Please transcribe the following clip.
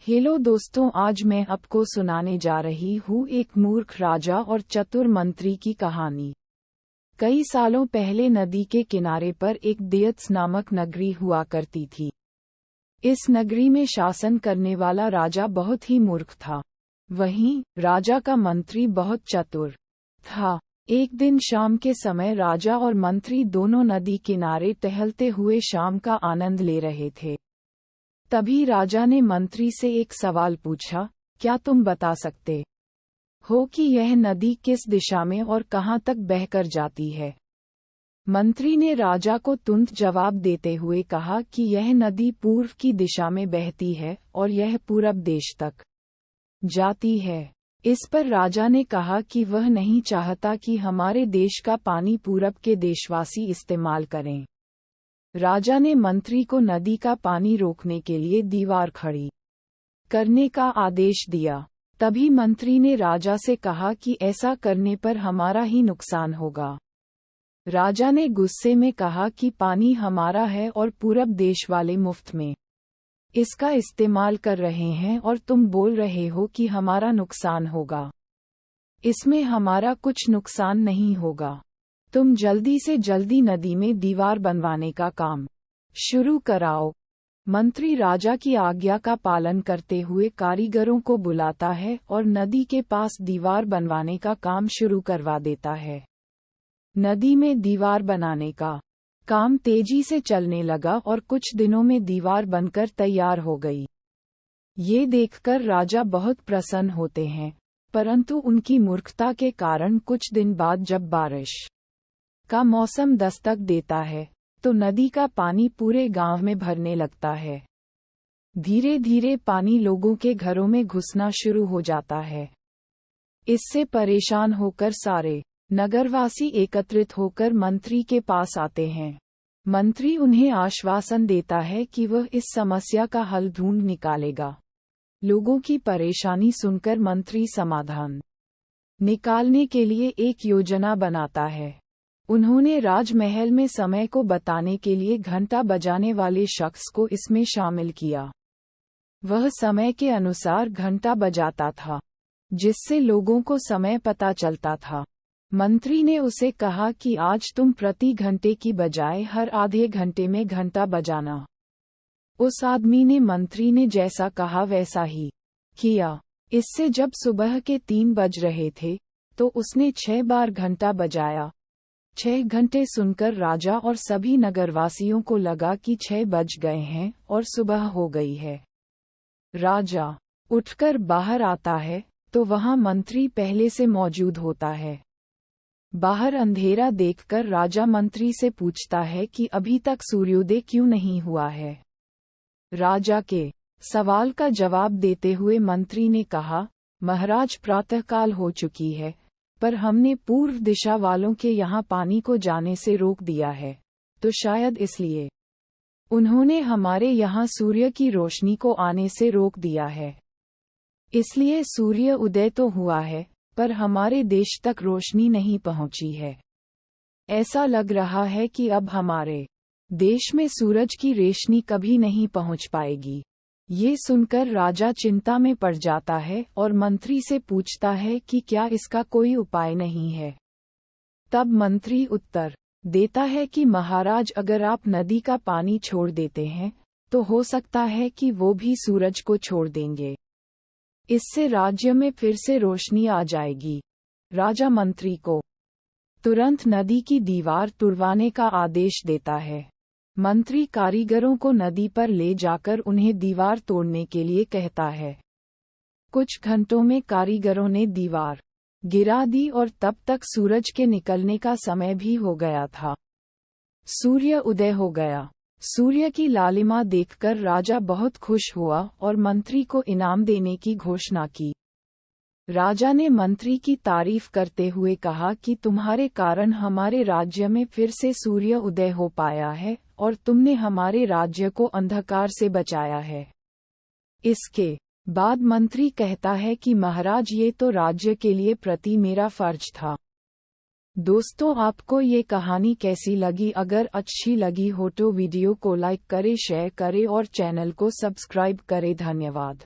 Hello दोस्तों, आज मैं आपको सुनाने जा रही हूँ एक मूर्ख राजा और चतुर मंत्री की कहानी। कई सालों पहले नदी के किनारे पर एक दियत्स नामक नगरी हुआ करती थी। इस नगरी में शासन करने वाला राजा बहुत ही मूर्ख था। वहीं राजा का मंत्री बहुत चतुर था। एक दिन शाम के समय राजा और मंत्री दोनों नदी किनारे टहलते हुए शाम का आनंद ले रहे थे। तभी राजा ने मंत्री से एक सवाल पूछा, क्या तुम बता सकते हो कि यह नदी किस दिशा में और कहाँ तक बहकर जाती है? मंत्री ने राजा को तुरंत जवाब देते हुए कहा कि यह नदी पूर्व की दिशा में बहती है और यह पूरब देश तक जाती है। इस पर राजा ने कहा कि वह नहीं चाहता कि हमारे देश का पानी पूरब के देशवासी इस्तेमाल करें। राजा ने मंत्री को नदी का पानी रोकने के लिए दीवार खड़ी करने का आदेश दिया। तभी मंत्री ने राजा से कहा कि ऐसा करने पर हमारा ही नुकसान होगा। राजा ने गुस्से में कहा कि पानी हमारा है और पूरब देश वाले मुफ्त में इसका इस्तेमाल कर रहे हैं और तुम बोल रहे हो कि हमारा नुकसान होगा। इसमें हमारा कुछ नुकसान नहीं होगा। तुम जल्दी से जल्दी नदी में दीवार बनवाने का काम शुरू कराओ। मंत्री राजा की आज्ञा का पालन करते हुए कारीगरों को बुलाता है और नदी के पास दीवार बनवाने का काम शुरू करवा देता है। नदी में दीवार बनाने का काम तेजी से चलने लगा और कुछ दिनों में दीवार बनकर तैयार हो गई। ये देखकर राजा बहुत प्रसन्न होते हैं, परंतु उनकी मूर्खता के कारण कुछ दिन बाद जब बारिश का मौसम दस्तक देता है तो नदी का पानी पूरे गांव में भरने लगता है। धीरे धीरे पानी लोगों के घरों में घुसना शुरू हो जाता है। इससे परेशान होकर सारे नगरवासी एकत्रित होकर मंत्री के पास आते हैं। मंत्री उन्हें आश्वासन देता है कि वह इस समस्या का हल ढूंढ निकालेगा। लोगों की परेशानी सुनकर मंत्री समाधान निकालने के लिए एक योजना बनाता है। उन्होंने राजमहल में समय को बताने के लिए घंटा बजाने वाले शख्स को इसमें शामिल किया। वह समय के अनुसार घंटा बजाता था, जिससे लोगों को समय पता चलता था। मंत्री ने उसे कहा कि आज तुम प्रति घंटे की बजाय हर आधे घंटे में घंटा बजाना। उस आदमी ने मंत्री ने जैसा कहा वैसा ही किया। इससे जब सुबह के 3 बज रहे थे तो उसने 6 बार घंटा बजाया। 6 घंटे सुनकर राजा और सभी नगरवासियों को लगा कि 6 बज गए हैं और सुबह हो गई है। राजा उठकर बाहर आता है तो वहां मंत्री पहले से मौजूद होता है। बाहर अंधेरा देखकर राजा मंत्री से पूछता है कि अभी तक सूर्योदय क्यों नहीं हुआ है। राजा के सवाल का जवाब देते हुए मंत्री ने कहा, महाराज, प्रातःकाल हो चुकी है, पर हमने पूर्व दिशा वालों के यहाँ पानी को जाने से रोक दिया है, तो शायद इसलिए उन्होंने हमारे यहाँ सूर्य की रोशनी को आने से रोक दिया है। इसलिए सूर्य उदय तो हुआ है, पर हमारे देश तक रोशनी नहीं पहुँची है। ऐसा लग रहा है कि अब हमारे देश में सूरज की रोशनी कभी नहीं पहुँच पाएगी। ये सुनकर राजा चिंता में पड़ जाता है और मंत्री से पूछता है कि क्या इसका कोई उपाय नहीं है। तब मंत्री उत्तर देता है कि महाराज, अगर आप नदी का पानी छोड़ देते हैं तो हो सकता है कि वो भी सूरज को छोड़ देंगे। इससे राज्य में फिर से रोशनी आ जाएगी। राजा मंत्री को तुरंत नदी की दीवार तुड़वाने का आदेश देता है। मंत्री कारीगरों को नदी पर ले जाकर उन्हें दीवार तोड़ने के लिए कहता है। कुछ घंटों में कारीगरों ने दीवार गिरा दी और तब तक सूरज के निकलने का समय भी हो गया था। सूर्य उदय हो गया। सूर्य की लालिमा देखकर राजा बहुत खुश हुआ और मंत्री को इनाम देने की घोषणा की। राजा ने मंत्री की तारीफ करते हुए कहा कि तुम्हारे कारण हमारे राज्य में फिर से सूर्य उदय हो पाया है और तुमने हमारे राज्य को अंधकार से बचाया है। इसके बाद मंत्री कहता है कि महाराज, ये तो राज्य के लिए प्रति मेरा फर्ज था। दोस्तों, आपको ये कहानी कैसी लगी? अगर अच्छी लगी हो तो वीडियो को लाइक करें, शेयर करें और चैनल को सब्सक्राइब करें। धन्यवाद।